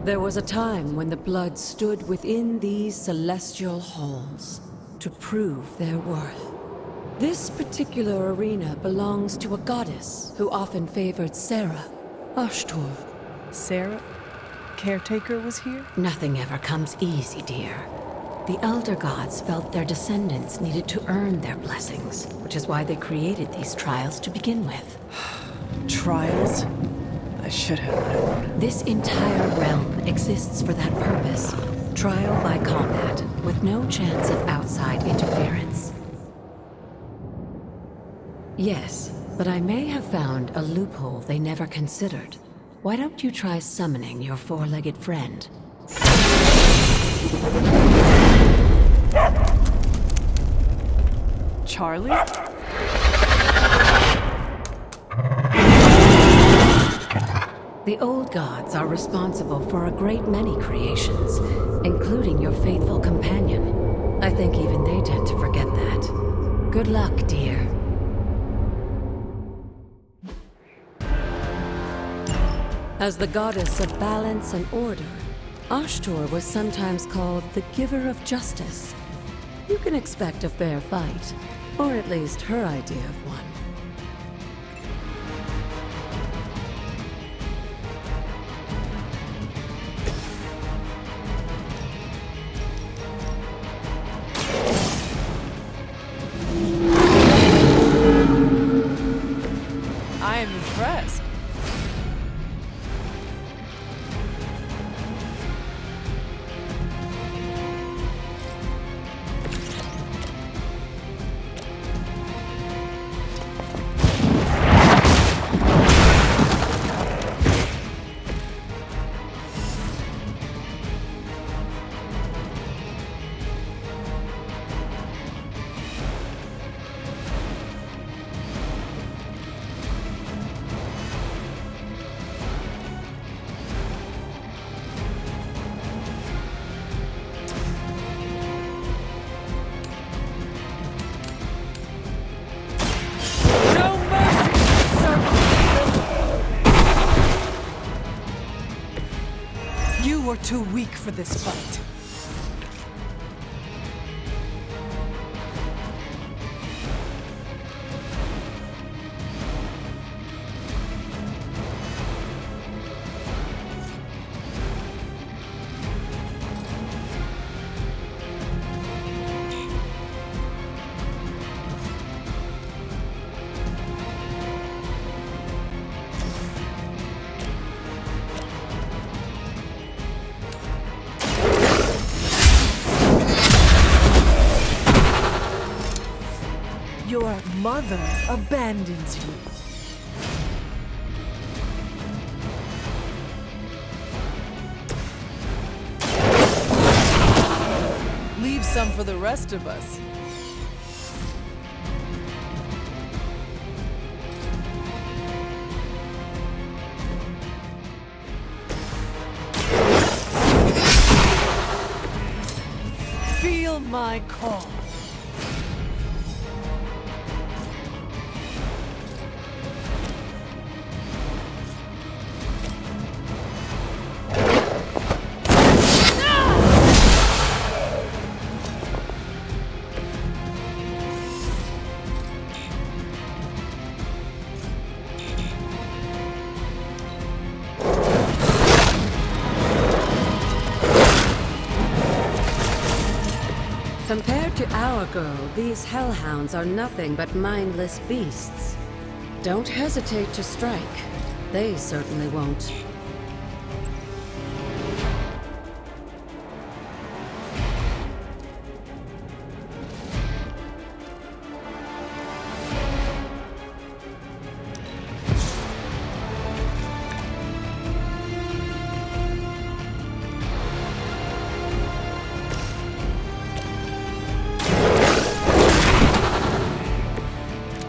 There was a time when the blood stood within these celestial halls to prove their worth. This particular arena belongs to a goddess who often favored Sarah, Ashtor. Sarah? Caretaker was here? Nothing ever comes easy, dear. The Elder Gods felt their descendants needed to earn their blessings, which is why they created these trials to begin with. Trials? I should have known. This entire realm exists for that purpose. Trial by combat, with no chance of outside interference. Yes, but I may have found a loophole they never considered. Why don't you try summoning your four-legged friend? Charlie? The old gods are responsible for a great many creations, including your faithful companion. I think even they tend to forget that. Good luck, dear. As the goddess of balance and order, Ashtor was sometimes called the giver of justice. You can expect a fair fight, or at least her idea of one. I am impressed. You were too weak for this fight. Your mother abandons you. Leave some for the rest of us. Feel my call. Compared to our girl, these hellhounds are nothing but mindless beasts. Don't hesitate to strike. They certainly won't.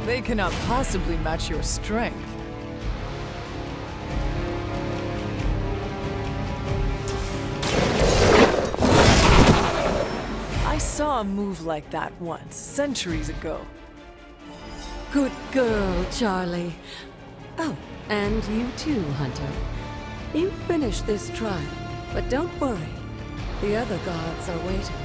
They cannot possibly match your strength. I saw a move like that once, centuries ago. Good girl, Charlie. Oh, and you too, Hunter. You finished this trial. But don't worry, the other gods are waiting.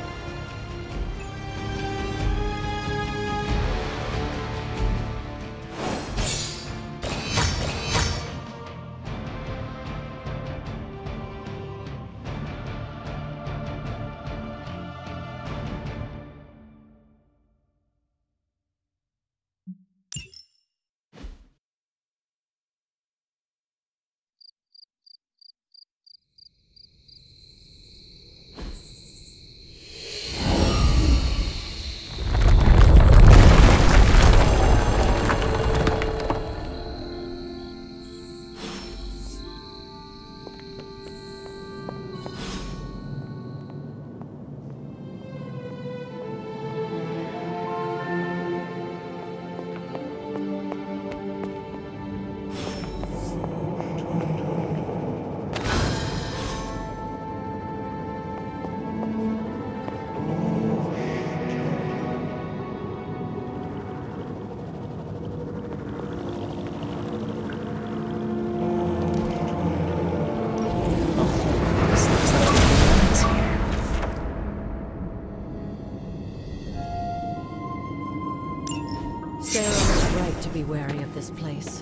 Sarah was right to be wary of this place.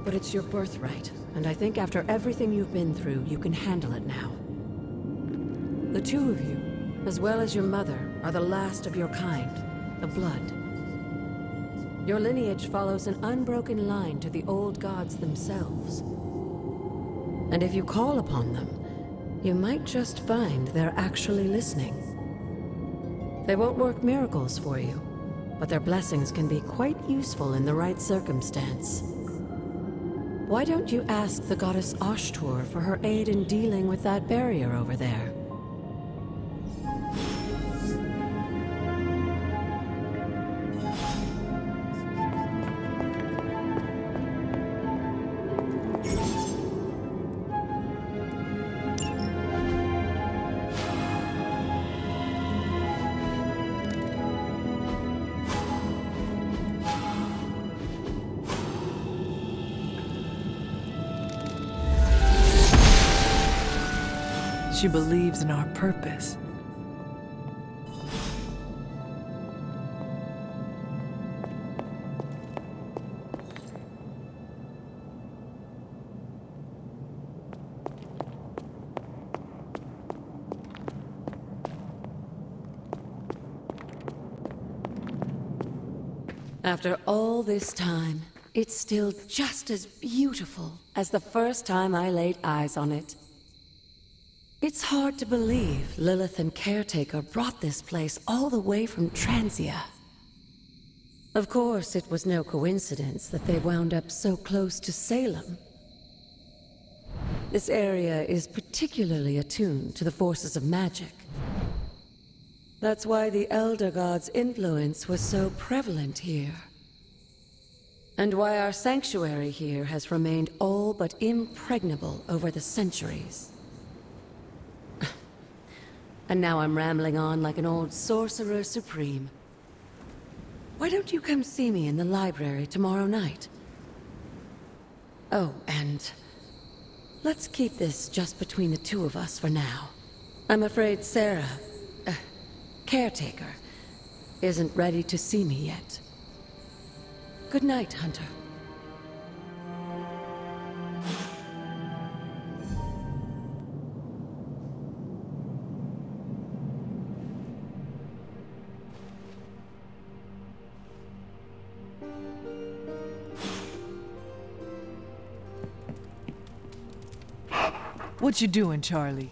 But it's your birthright, and I think after everything you've been through, you can handle it now. The two of you, as well as your mother, are the last of your kind, the Blood. Your lineage follows an unbroken line to the old gods themselves. And if you call upon them, you might just find they're actually listening. They won't work miracles for you, but their blessings can be quite useful in the right circumstance. Why don't you ask the goddess Ashtur for her aid in dealing with that barrier over there? She believes in our purpose. After all this time, it's still just as beautiful as the first time I laid eyes on it. It's hard to believe Lilith and Caretaker brought this place all the way from Transia. Of course, it was no coincidence that they wound up so close to Salem. This area is particularly attuned to the forces of magic. That's why the Elder God's influence was so prevalent here. And why our sanctuary here has remained all but impregnable over the centuries. And now I'm rambling on like an old sorcerer supreme. Why don't you come see me in the library tomorrow night? Oh, and let's keep this just between the two of us for now. I'm afraid Sarah, Caretaker, isn't ready to see me yet. Good night, Hunter. What you doing, Charlie?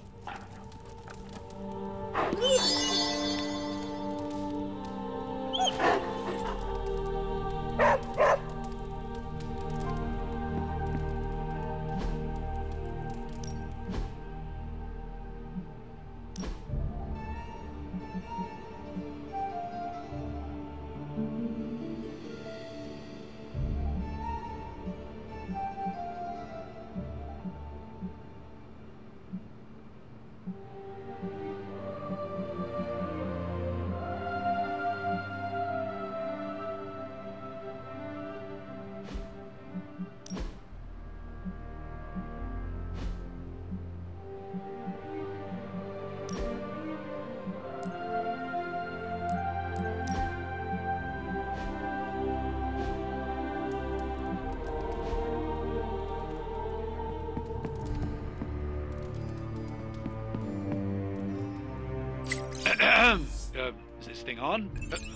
Is this thing on?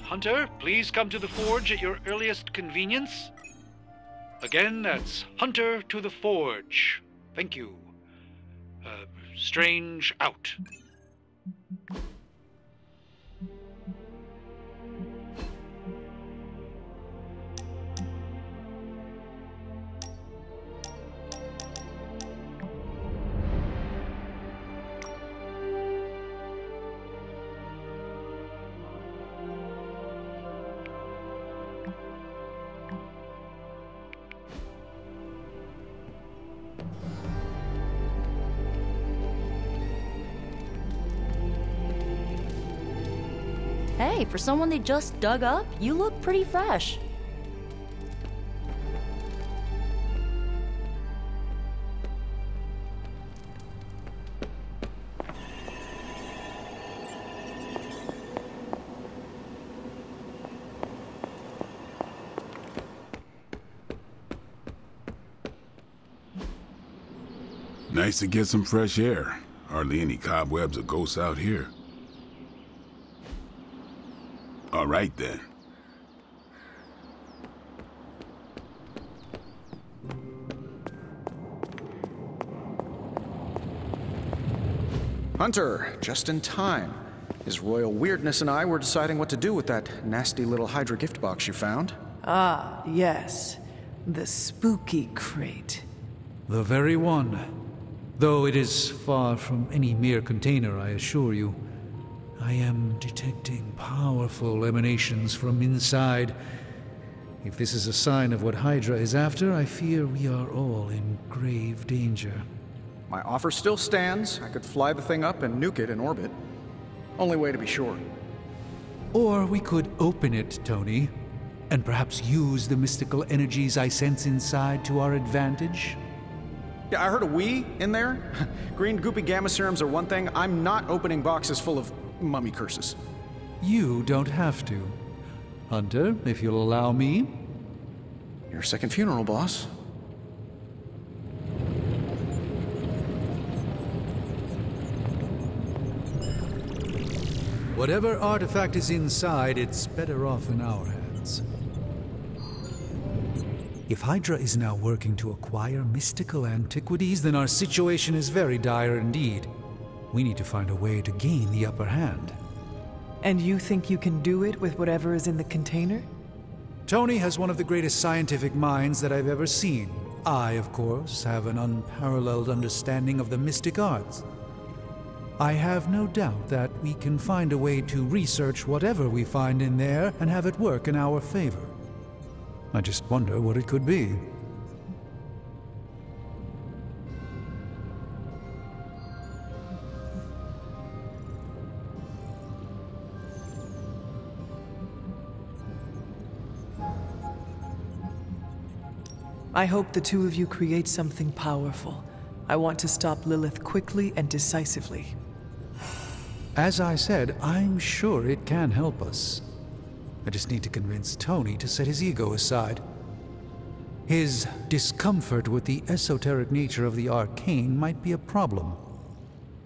Hunter, please come to the forge at your earliest convenience. Again, that's Hunter to the forge. Thank you. Strange out. Hey, for someone they just dug up, you look pretty fresh. Nice to get some fresh air. Hardly any cobwebs or ghosts out here. All right, then. Hunter, just in time. His royal weirdness and I were deciding what to do with that nasty little Hydra gift box you found. Ah, yes. The spooky crate. The very one. Though it is far from any mere container, I assure you. I am detecting powerful emanations from inside. If this is a sign of what Hydra is after, I fear we are all in grave danger. My offer still stands. I could fly the thing up and nuke it in orbit. Only way to be sure. Or we could open it, Tony, and perhaps use the mystical energies I sense inside to our advantage. Yeah, I heard a we in there. Green goopy gamma serums are one thing. I'm not opening boxes full of mummy curses. You don't have to. Hunter, if you'll allow me. Your second funeral, boss. Whatever artifact is inside, it's better off in our hands. If Hydra is now working to acquire mystical antiquities, then our situation is very dire indeed. We need to find a way to gain the upper hand. And you think you can do it with whatever is in the container? Tony has one of the greatest scientific minds that I've ever seen. I, of course, have an unparalleled understanding of the mystic arts. I have no doubt that we can find a way to research whatever we find in there and have it work in our favor. I just wonder what it could be. I hope the two of you create something powerful. I want to stop Lilith quickly and decisively. As I said, I'm sure it can help us. I just need to convince Tony to set his ego aside. His discomfort with the esoteric nature of the arcane might be a problem.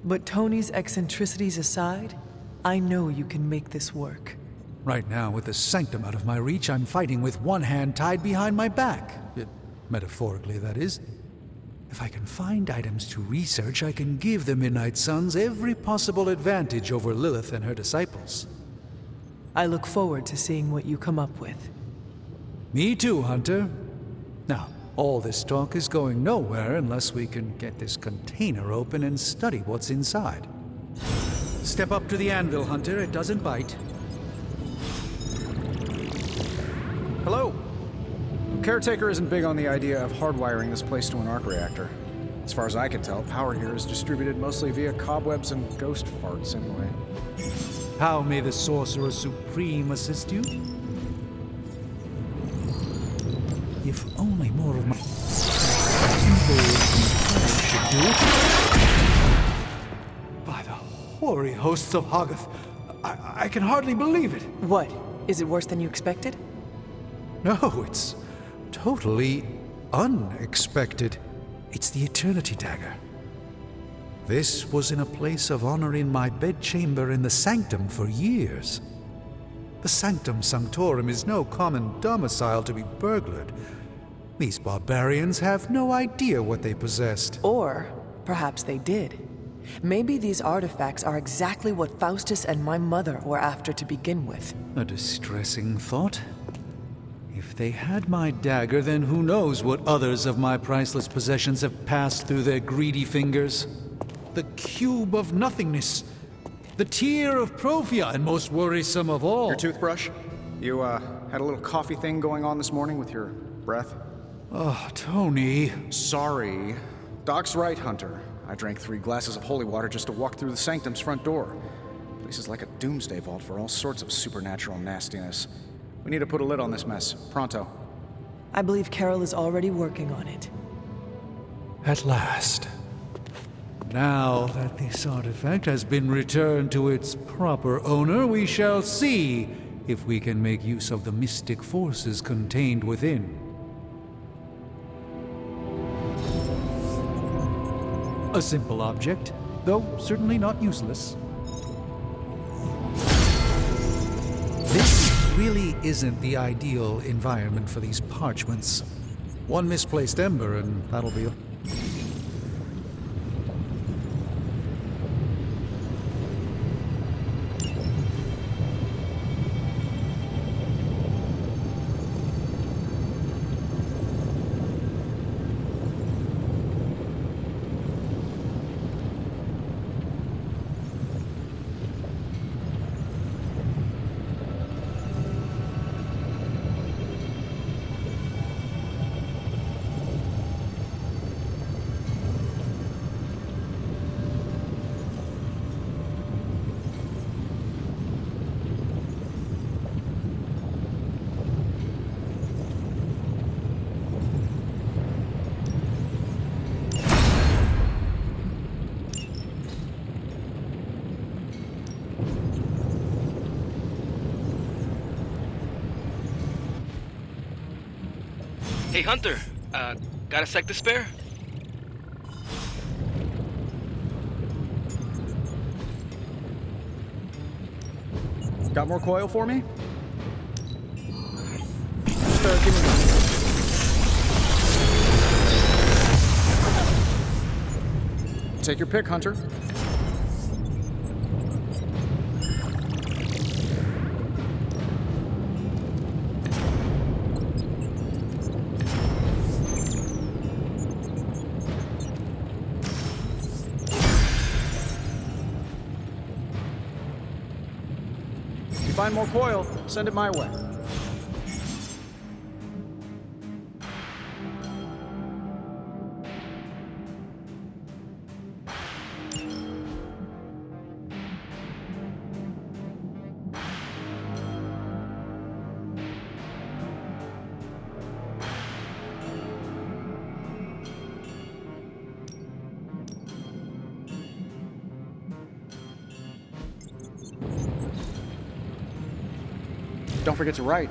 But Tony's eccentricities aside, I know you can make this work. Right now, with the sanctum out of my reach, I'm fighting with one hand tied behind my back. Metaphorically, that is. If I can find items to research, I can give the Midnight Suns every possible advantage over Lilith and her disciples. I look forward to seeing what you come up with. Me too, Hunter. Now, all this talk is going nowhere unless we can get this container open and study what's inside. Step up to the anvil, Hunter. It doesn't bite. Hello. Caretaker isn't big on the idea of hardwiring this place to an arc reactor. As far as I can tell, power here is distributed mostly via cobwebs and ghost farts anyway. How may the Sorcerer Supreme assist you? If only more of my should do. By the hoary hosts of Hoggoth, I can hardly believe it. What? Is it worse than you expected? No, it's totally unexpected. It's the Eternity Dagger. This was in a place of honor in my bedchamber in the sanctum for years. The Sanctum Sanctorum is no common domicile to be burglared. These barbarians have no idea what they possessed. Or perhaps they did. Maybe these artifacts are exactly what Faustus and my mother were after to begin with. A distressing thought. If they had my dagger, then who knows what others of my priceless possessions have passed through their greedy fingers. The cube of nothingness. The tear of Profia, and most worrisome of all. Your toothbrush? You, had a little coffee thing going on this morning with your breath? Oh, Tony. Sorry. Doc's right, Hunter. I drank 3 glasses of holy water just to walk through the Sanctum's front door. Place is like a doomsday vault for all sorts of supernatural nastiness. We need to put a lid on this mess. Pronto. I believe Carol is already working on it. At last. Now that this artifact has been returned to its proper owner, we shall see if we can make use of the mystic forces contained within. A simple object, though certainly not useless. This really isn't the ideal environment for these parchments. One misplaced ember and that'll be... Hey, Hunter, got a sec to spare? Got more coil for me? Just, give me... Take your pick, Hunter. If you find more coil, send it my way. Don't forget to write.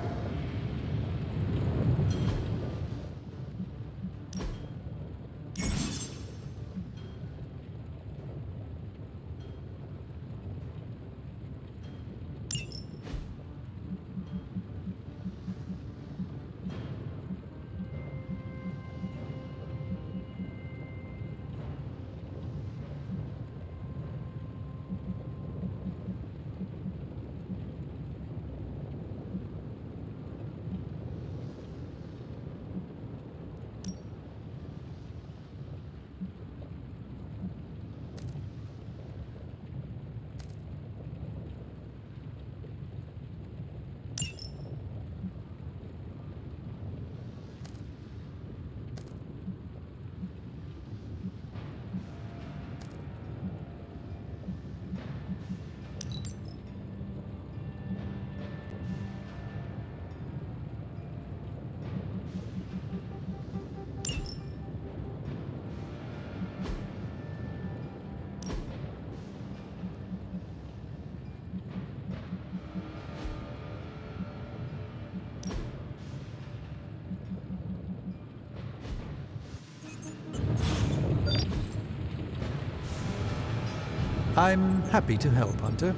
I'm happy to help, Hunter.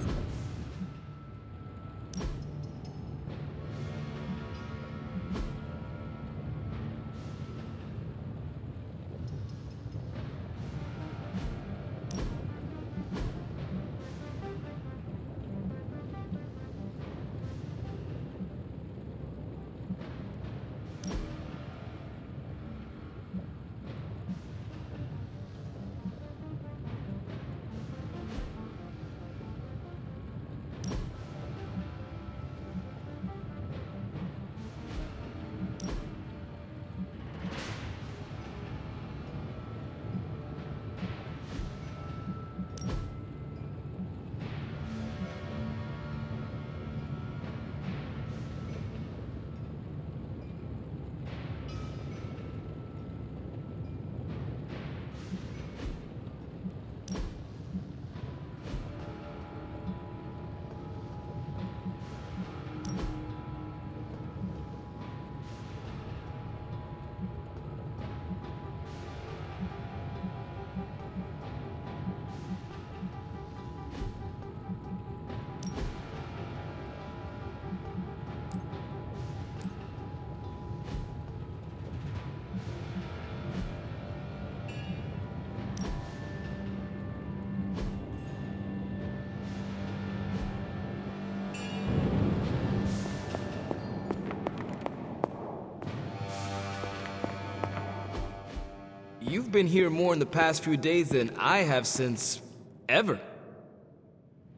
been here more in the past few days than I have since... ever.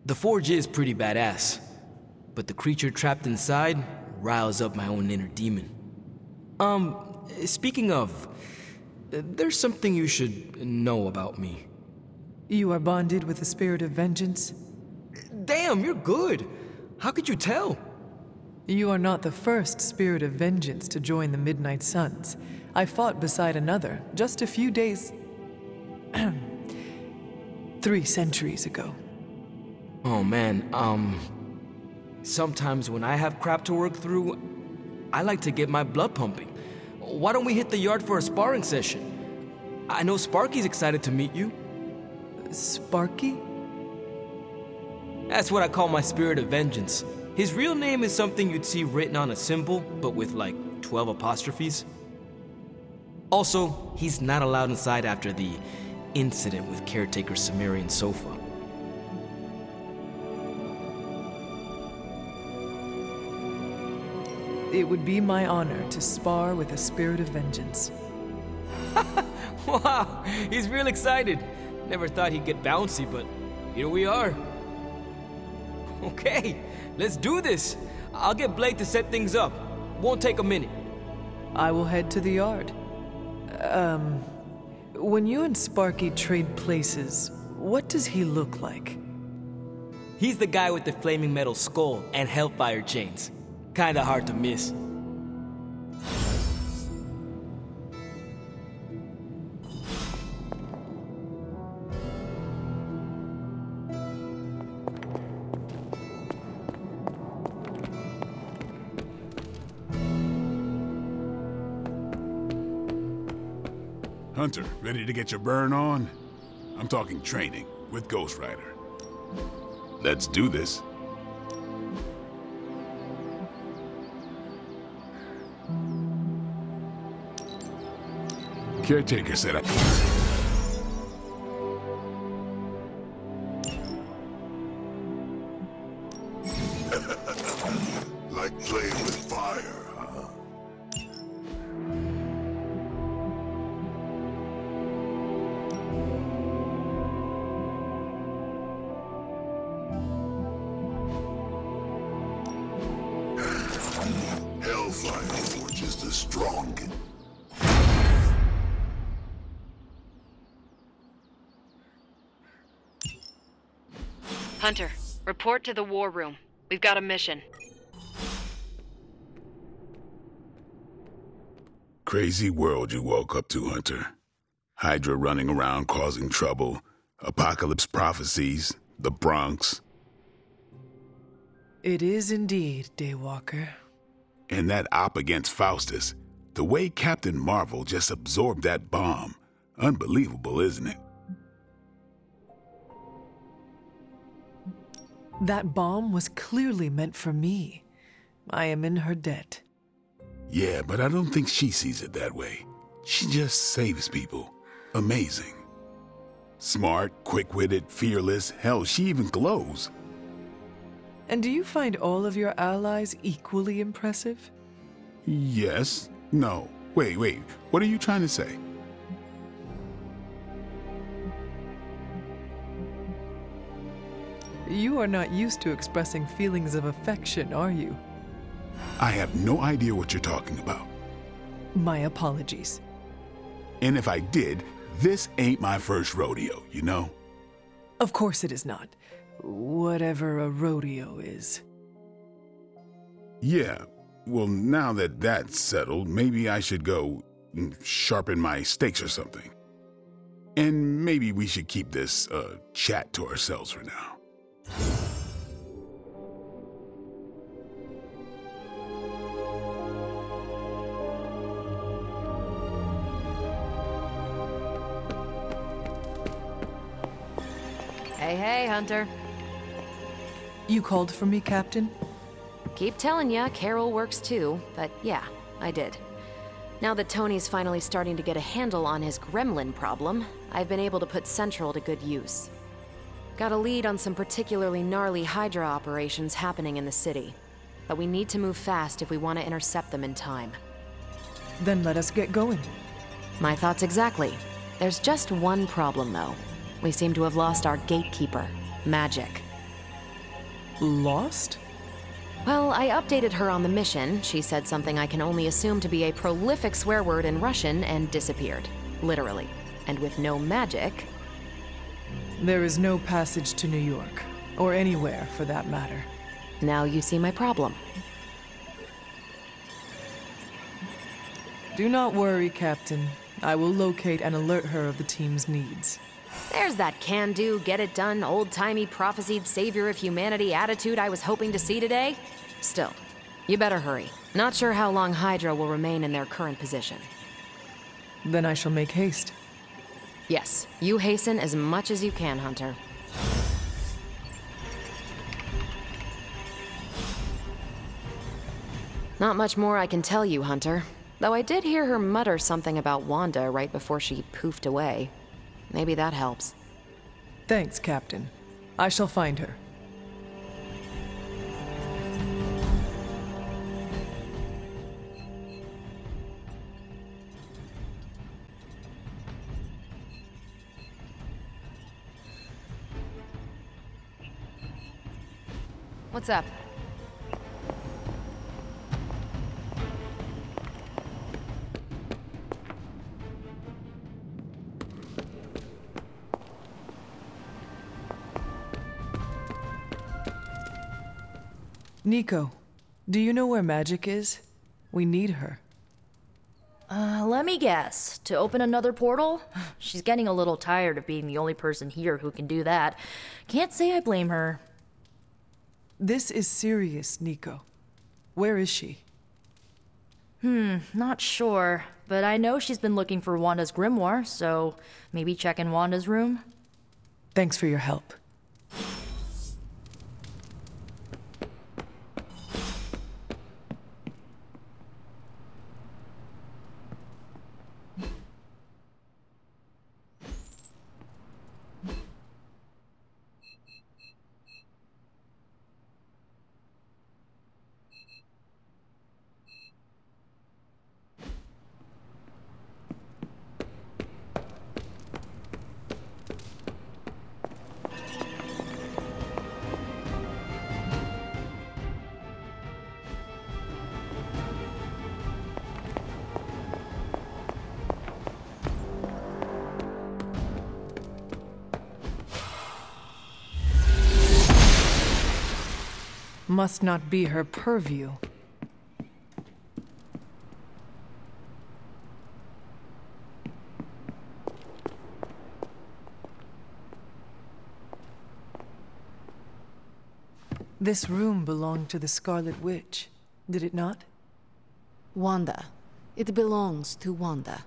The forge is pretty badass, but the creature trapped inside riles up my own inner demon. Speaking of, there's something you should know about me. You are bonded with the spirit of vengeance? Damn, you're good. How could you tell? You are not the first spirit of vengeance to join the Midnight Suns. I fought beside another just a few days... 3 centuries ago. Oh man, sometimes when I have crap to work through, I like to get my blood pumping. Why don't we hit the yard for a sparring session? I know Sparky's excited to meet you. Sparky? That's what I call my spirit of vengeance. His real name is something you'd see written on a symbol, but with like 12 apostrophes. Also, he's not allowed inside after the incident with caretaker Sumerian sofa. It would be my honor to spar with a spirit of vengeance. Wow, he's real excited. Never thought he'd get bouncy, but here we are. Okay, let's do this. I'll get Blake to set things up. Won't take a minute. I will head to the yard. When you and Sparky trade places, what does he look like? He's the guy with the flaming metal skull and hellfire chains. Kinda hard to miss. Hunter, ready to get your burn on? I'm talking training with Ghost Rider. Let's do this. Caretaker said like playing with fire, huh? Hellfire Forge is the strongest. Hunter, report to the war room. We've got a mission. Crazy world you woke up to, Hunter. Hydra running around causing trouble, apocalypse prophecies, the Bronx. It is indeed, Daywalker. And that op against Faustus. The way Captain Marvel just absorbed that bomb. Unbelievable, isn't it? That bomb was clearly meant for me. I am in her debt. Yeah, but I don't think she sees it that way. She just saves people. Amazing. Smart, quick-witted, fearless. Hell, she even glows. And do you find all of your allies equally impressive? Yes. No. Wait. What are you trying to say? You are not used to expressing feelings of affection, are you? I have no idea what you're talking about. My apologies. And if I did, this ain't my first rodeo, you know? Of course it is not. Whatever a rodeo is. Yeah. Well, now that that's settled, maybe I should go sharpen my stakes or something. And maybe we should keep this chat to ourselves for now. Hey, Hunter. You called for me, Captain? Keep telling ya, Carol works too, but yeah, I did. Now that Tony's finally starting to get a handle on his gremlin problem, I've been able to put Central to good use. Got a lead on some particularly gnarly Hydra operations happening in the city. But we need to move fast if we want to intercept them in time. Then let us get going. My thoughts exactly. There's just one problem, though. We seem to have lost our gatekeeper, Magic. Lost? Well, I updated her on the mission. She said something I can only assume to be a prolific swear word in Russian and disappeared. Literally. And with no magic... There is no passage to New York, or anywhere for that matter. Now you see my problem. Do not worry, Captain. I will locate and alert her of the team's needs. There's that can-do, get-it-done, old-timey prophesied savior of humanity attitude I was hoping to see today. Still, you better hurry. Not sure how long Hydra will remain in their current position. Then I shall make haste. Yes, you hasten as much as you can, Hunter. Not much more I can tell you, Hunter. Though I did hear her mutter something about Wanda right before she poofed away. Maybe that helps. Thanks, Captain. I shall find her. What's up? Nico, do you know where Magic is? We need her. Let me guess. To open another portal? She's getting a little tired of being the only person here who can do that. Can't say I blame her. This is serious, Nico. Where is she? Not sure. But I know she's been looking for Wanda's grimoire, so maybe check in Wanda's room? Thanks for your help. Must not be her purview. This room belonged to the Scarlet Witch, did it not? Wanda. It belongs to Wanda.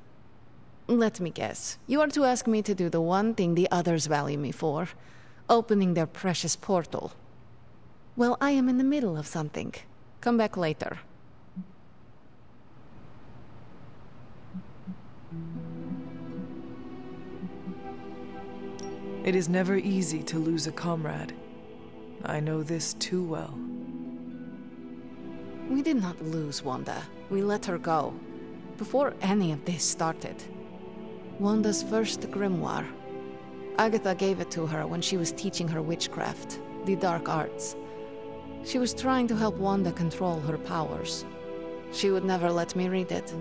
Let me guess. You are to ask me to do the one thing the others value me for. Opening their precious portal. Well, I am in the middle of something. Come back later. It is never easy to lose a comrade. I know this too well. We did not lose Wanda. We let her go. Before any of this started. Wanda's first grimoire. Agatha gave it to her when she was teaching her witchcraft, the dark arts. She was trying to help Wanda control her powers. She would never let me read it.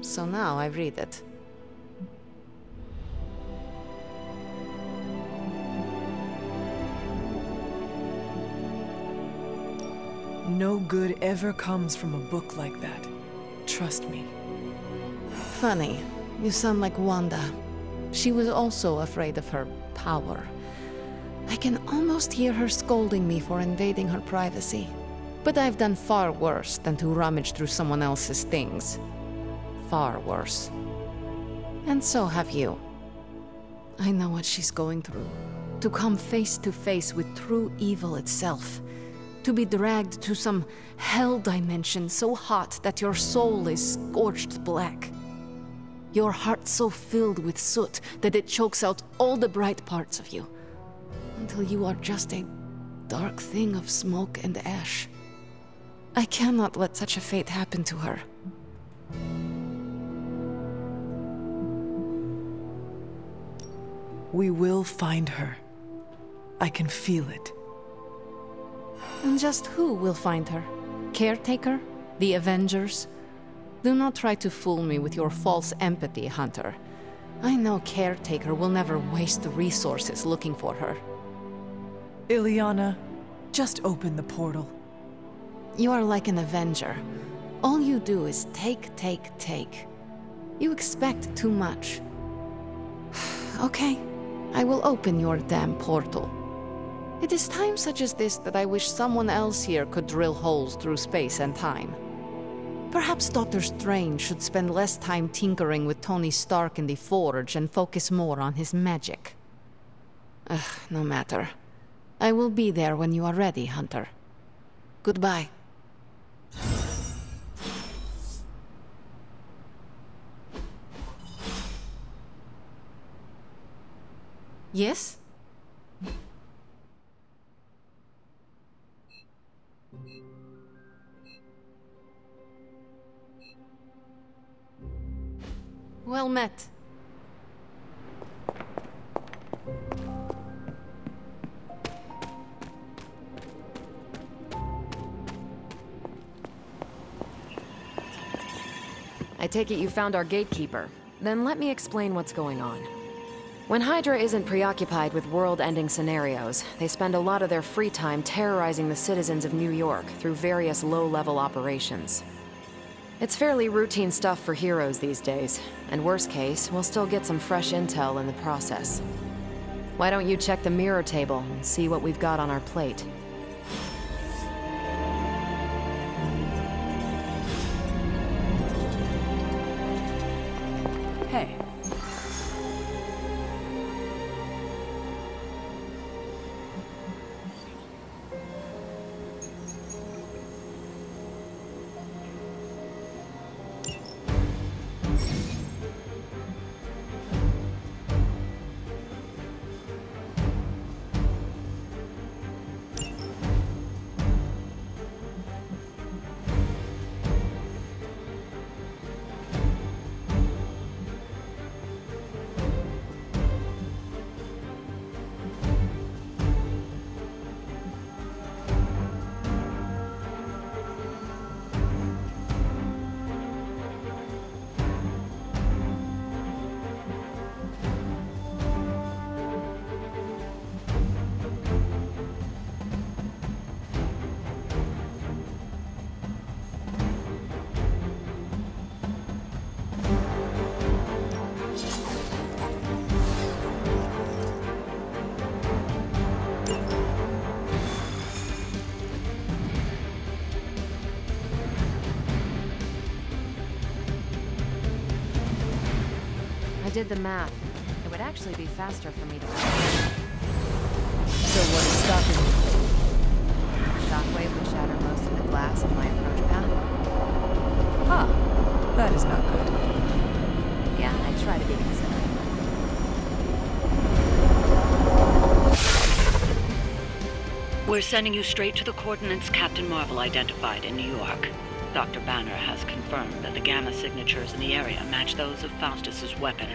So now I read it. No good ever comes from a book like that. Trust me. Funny. You sound like Wanda. She was also afraid of her power. I can almost hear her scolding me for invading her privacy. But I've done far worse than to rummage through someone else's things. Far worse. And so have you. I know what she's going through. To come face to face with true evil itself. To be dragged to some hell dimension so hot that your soul is scorched black. Your heart so filled with soot that it chokes out all the bright parts of you. Until you are just a dark thing of smoke and ash. I cannot let such a fate happen to her. We will find her. I can feel it. And just who will find her? Caretaker? The Avengers? Do not try to fool me with your false empathy, Hunter. I know Caretaker will never waste the resources looking for her. Ileana, just open the portal. You are like an Avenger. All you do is take, take, take. You expect too much. Okay, I will open your damn portal. It is times such as this that I wish someone else here could drill holes through space and time. Perhaps Doctor Strange should spend less time tinkering with Tony Stark in the Forge and focus more on his magic. No matter. I will be there when you are ready, Hunter. Goodbye. Yes? Well met. I take it you found our gatekeeper. Then let me explain what's going on. When Hydra isn't preoccupied with world-ending scenarios, they spend a lot of their free time terrorizing the citizens of New York through various low-level operations. It's fairly routine stuff for heroes these days, and worst case, we'll still get some fresh intel in the process. Why don't you check the mirror table and see what we've got on our plate? Hey. I did the math. It would actually be faster for me to... So what is stopping you? The shockwave would shatter most of the glass in my approach path. Huh. That is not good. Yeah, I try to be considerate. We're sending you straight to the coordinates Captain Marvel identified in New York. Dr. Banner has confirmed that the gamma signatures in the area match those of Faustus's weapon.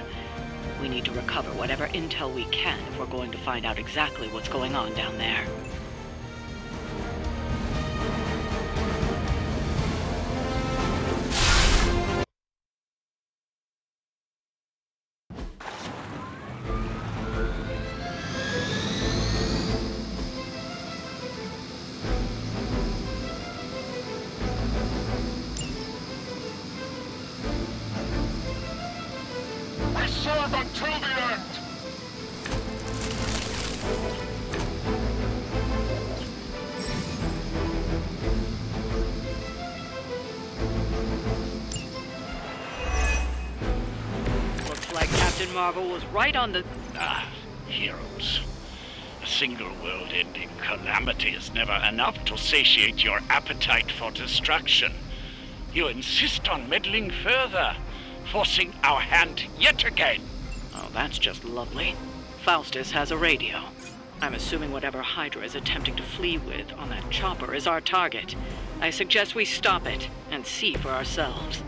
We need to recover whatever intel we can if we're going to find out exactly what's going on down there. Marvel was right on the... heroes. A single world-ending calamity is never enough to satiate your appetite for destruction. You insist on meddling further, forcing our hand yet again. Oh, that's just lovely. Faustus has a radio. I'm assuming whatever Hydra is attempting to flee with on that chopper is our target. I suggest we stop it and see for ourselves.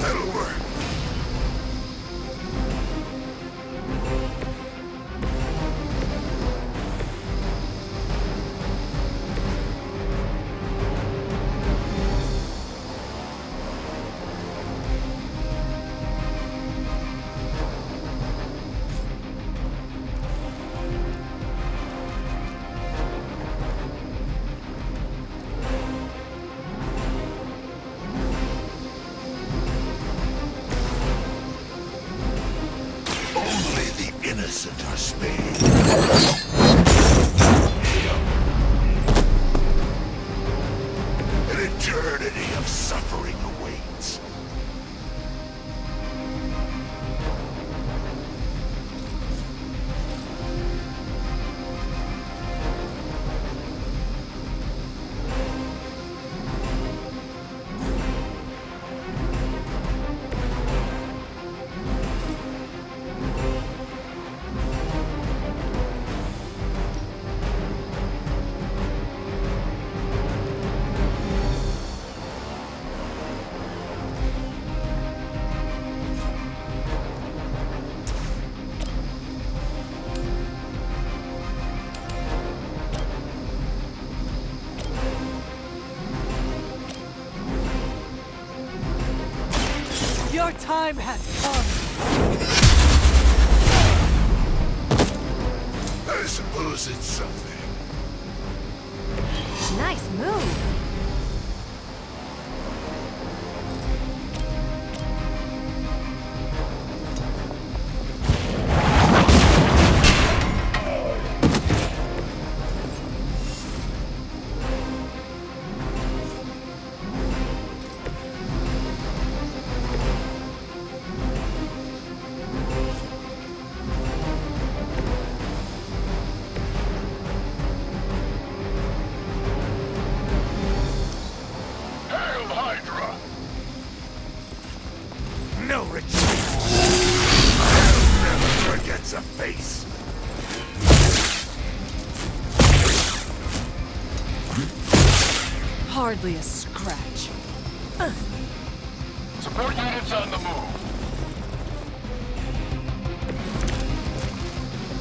That'll work. Innocent are spared. An eternity of suffering awaits. Your time has come! I suppose it's something. Nice move. No retreat! Hell never forgets a face! Hardly a scratch. Support units on the move.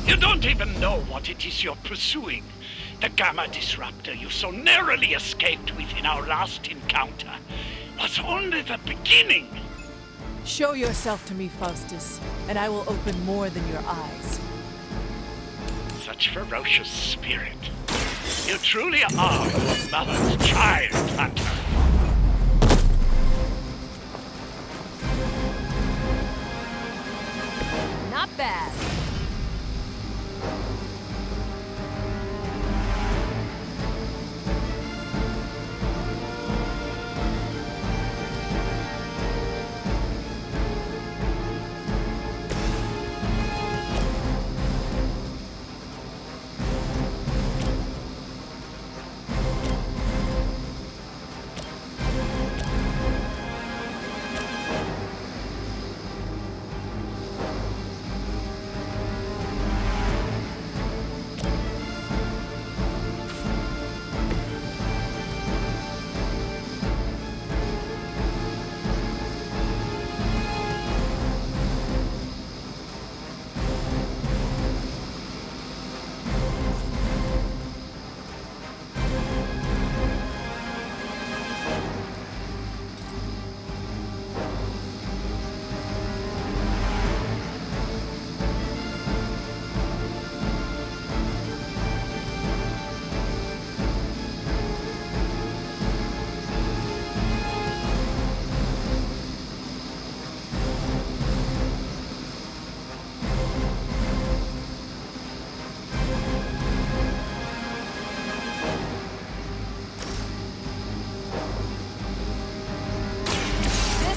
You don't even know what it is you're pursuing. The Gamma Disruptor you so narrowly escaped with in our last encounter was only the beginning. Show yourself to me, Faustus, and I will open more than your eyes. Such ferocious spirit. You truly are your mother's child, Hunter. Not bad.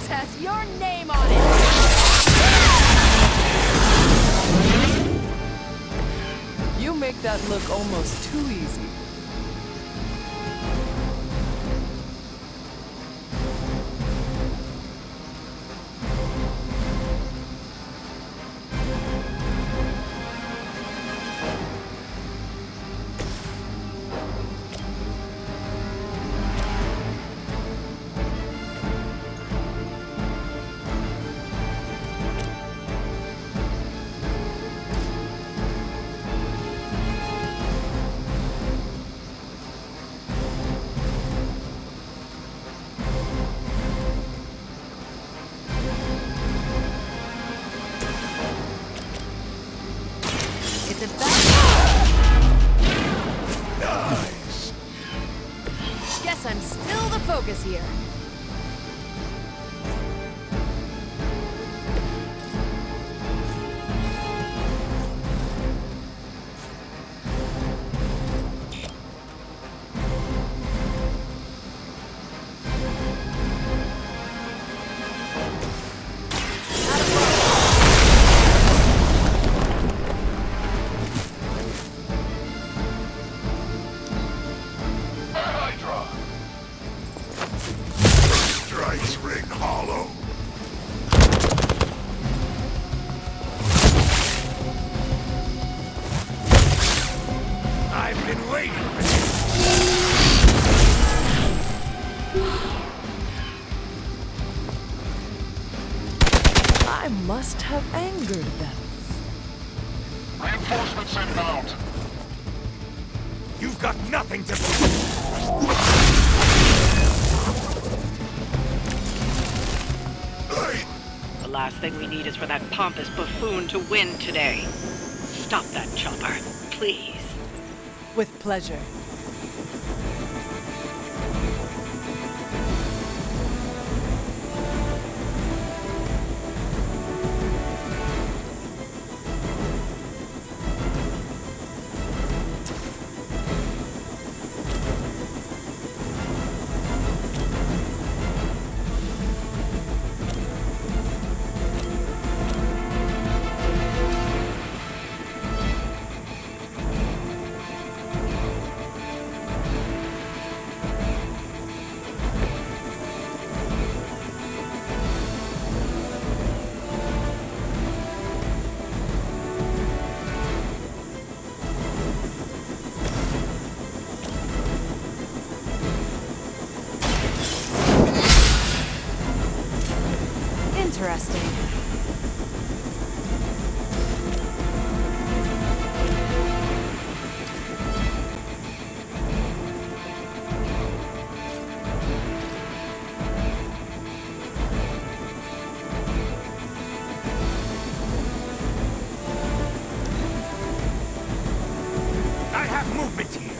Has your name on it! You make that look almost too easy. Sit back. Nice. Guess I'm still the focus here. Strikes ring hollow. I've been waiting for I must have angered them. Reinforcements inbound. You've got nothing to The last thing we need is for that pompous buffoon to win today. Stop that chopper, please. With pleasure. Interesting. I have movement here.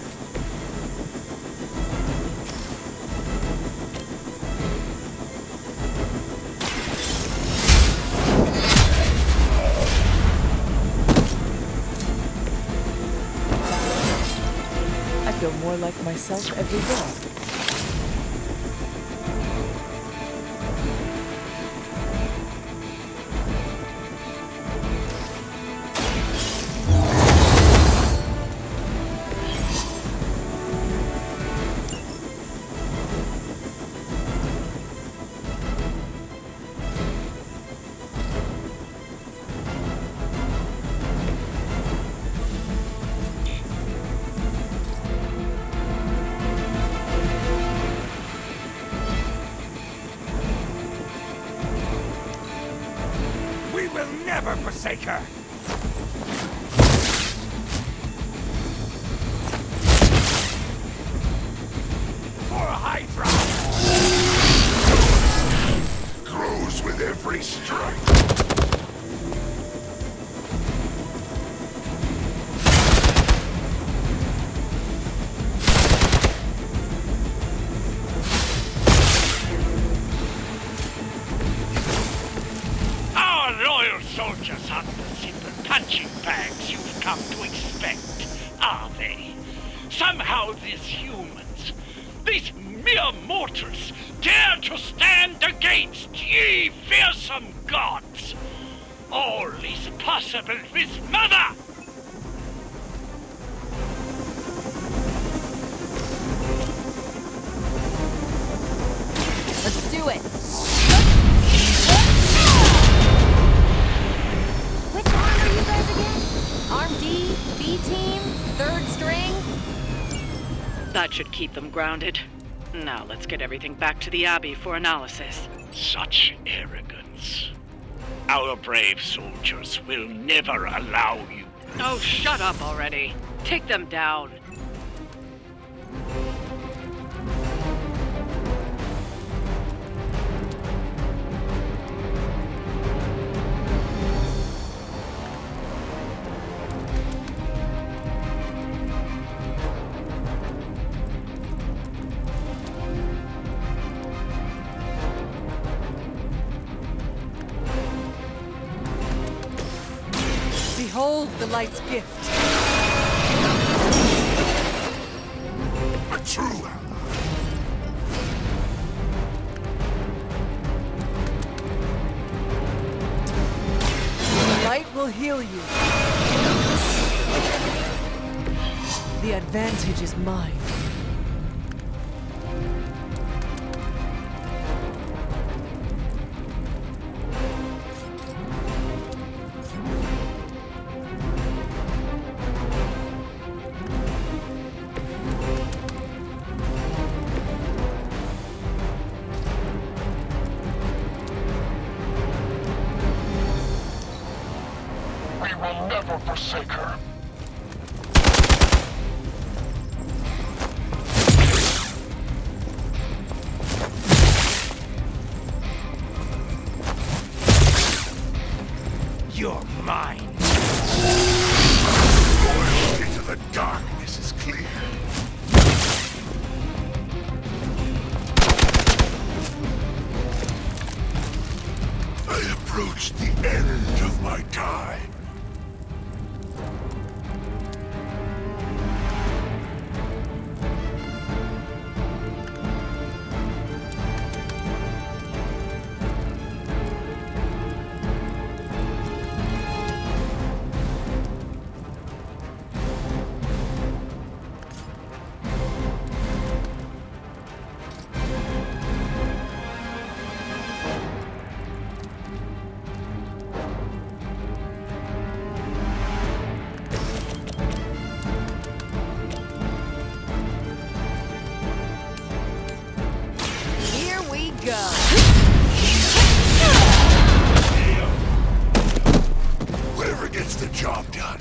I feel more like myself every day. We will never forsake her. For a Hydra! Grows with every strike. Our loyal soldiers aren't the simple punching bags you've come to expect, are they? Somehow these humans, these mere mortals, dare to stand against ye fearsome gods! All is possible with Mother! Let's do it. Which arm are you guys again? Arm D, B team, third string? That should keep them grounded. Now let's get everything back to the Abbey for analysis. Such arrogance. Our brave soldiers will never allow you. Oh, shut up already. Take them down. Behold the light's gift. A true ally. The light will heal you. The advantage is mine. We will never forsake her. You're mine. Loyalty to the darkness is clear. I approach the end of my time. Here we go. Whatever gets the job done.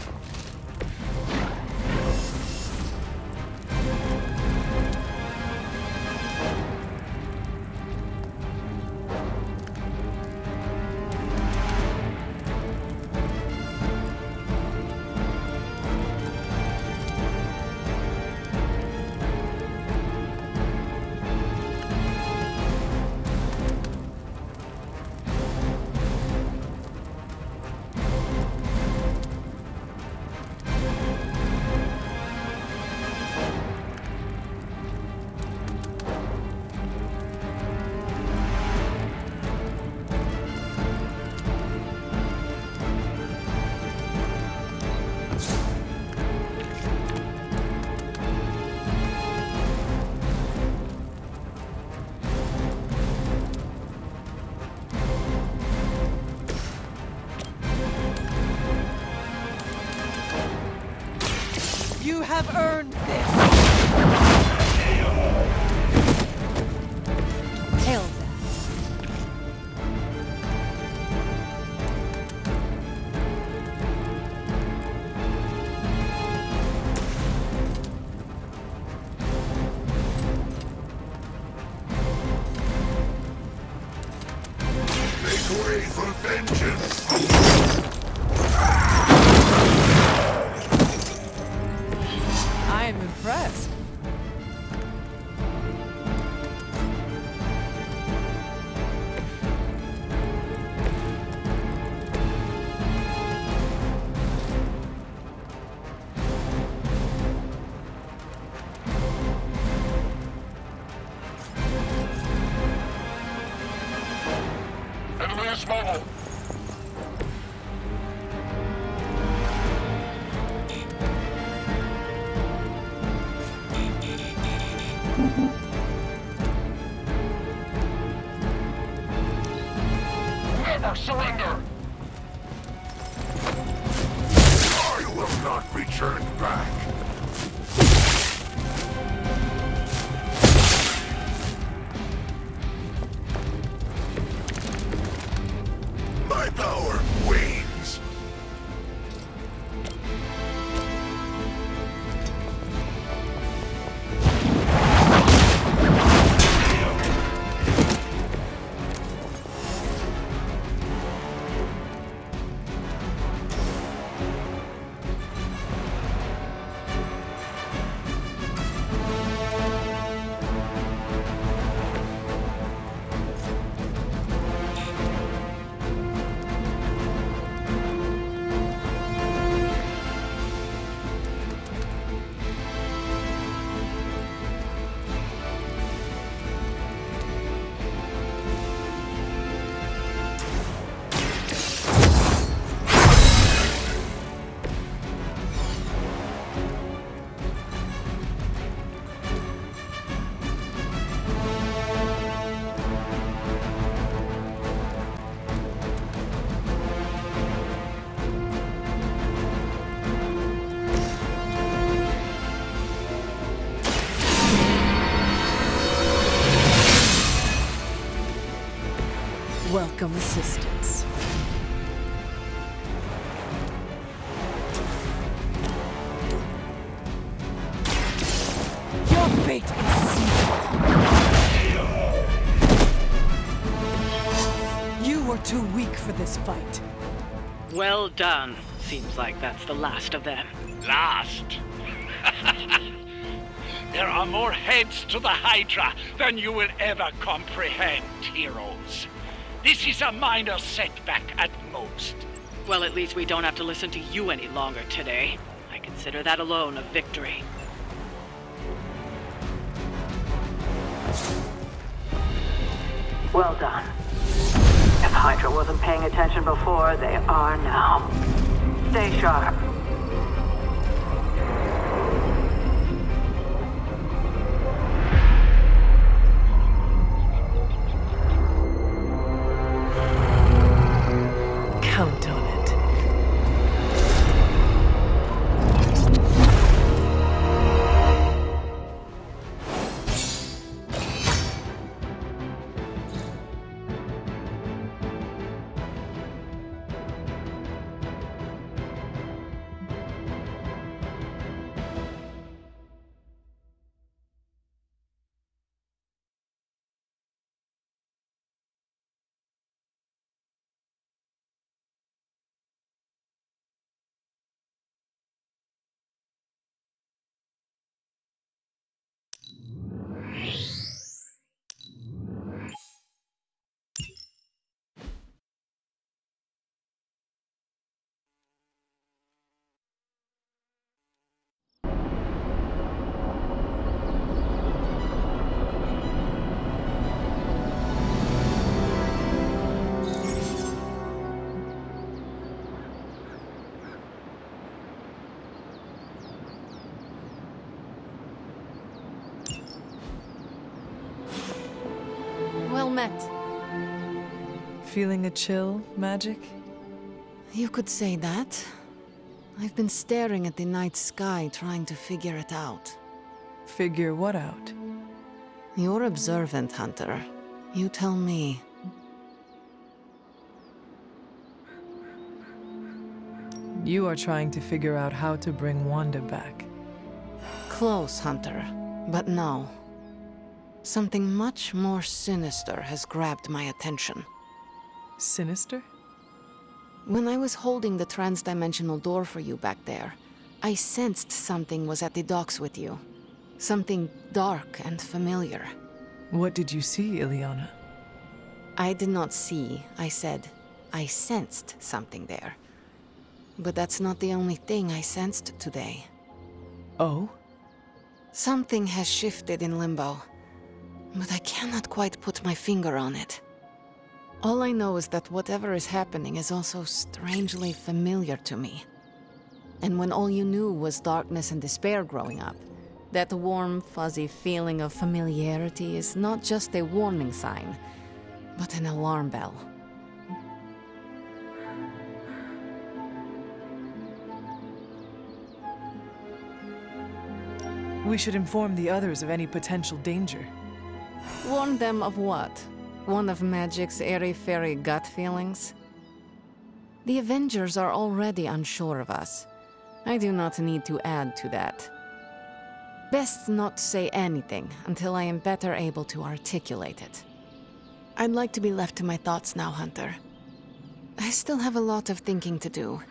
You have earned this. Hail them. Make way for vengeance. I am impressed. Enemy is mobile. Never surrender! I will not return back. My power wanes. some assistance. Your fate is sealed. You were too weak for this fight. Well done. Seems like that's the last of them. Last? There are more heads to the Hydra than you will ever comprehend, heroes. This is a minor setback at most. Well, at least we don't have to listen to you any longer today. I consider that alone a victory. Well done. If Hydra wasn't paying attention before, they are now. Stay sharp. Count on it. Well met. Feeling a chill, Magic? You could say that. I've been staring at the night sky trying to figure it out. Figure what out? You're observant, Hunter. You tell me. You are trying to figure out how to bring Wanda back. Close, Hunter. But no. Something much more sinister has grabbed my attention. Sinister? When I was holding the transdimensional door for you back there, I sensed something was at the docks with you. Something dark and familiar. What did you see, Ileana? I did not see, I said. I sensed something there. But that's not the only thing I sensed today. Oh? Something has shifted in Limbo, but I cannot quite put my finger on it. All I know is that whatever is happening is also strangely familiar to me. And when all you knew was darkness and despair growing up, that warm, fuzzy feeling of familiarity is not just a warning sign, but an alarm bell. We should inform the others of any potential danger. Warn them of what? One of Magic's airy-fairy gut feelings? The Avengers are already unsure of us. I do not need to add to that. Best not say anything until I am better able to articulate it. I'd like to be left to my thoughts now, Hunter. I still have a lot of thinking to do,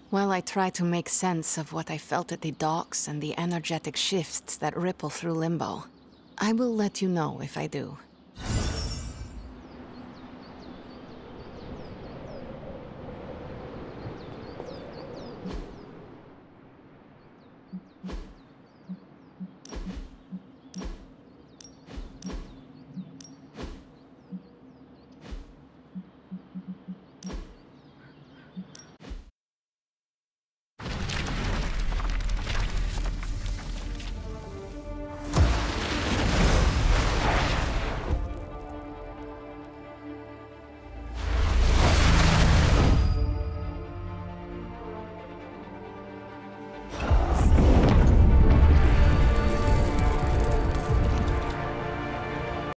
while I try to make sense of what I felt at the docks and the energetic shifts that ripple through Limbo. I will let you know if I do.